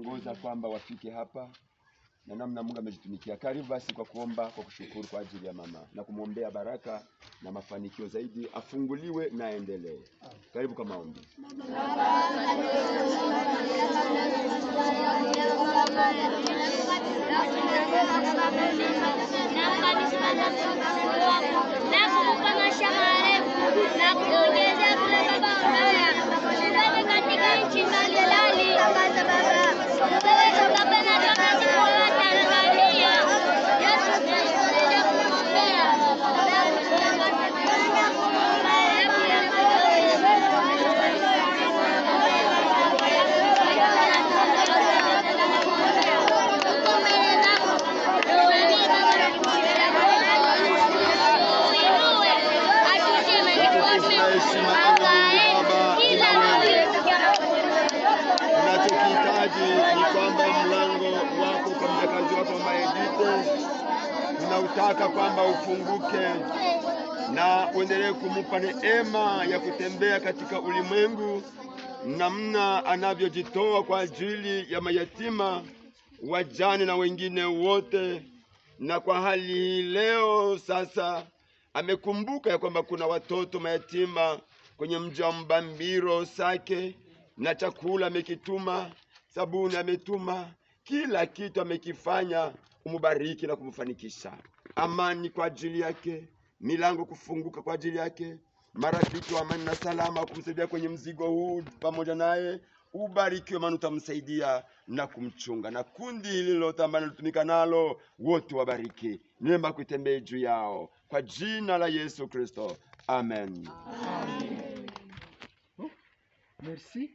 amewaongoza kwamba wafike hapa na namna Mungu amejitumikia. Karibu basi kwa kuomba, kwa kushukuru kwa ajili ya mama na kumwombea baraka na mafanikio zaidi, afunguliwe na aendelee. Karibu kwa maombi. Tunachokihitaji ni kwamba mlango wako kwa mjakazi wako ambaye Dite, tunautaka kwamba ufunguke na uendelee kumupa neema ya kutembea katika ulimwengu namna anavyojitoa kwa ajili ya mayatima, wajane na wengine wote. Na kwa hali hii leo sasa amekumbuka ya kwamba kuna watoto mayatima kwenye mji wa Mbambiro Sake, na chakula amekituma, sabuni ametuma, kila kitu amekifanya. Umubariki na kumfanikisha. Amani kwa ajili yake, milango kufunguka kwa ajili yake, marafiki wa amani na salama kumsaidia kwenye mzigo huu pamoja naye. Ubarikiwe, maana utamsaidia na kumchunga, na kundi hili lote ambalo litumika nalo wote wabariki. Neema kutembea juu yao kwa jina la Yesu Kristo. Amen. Merci.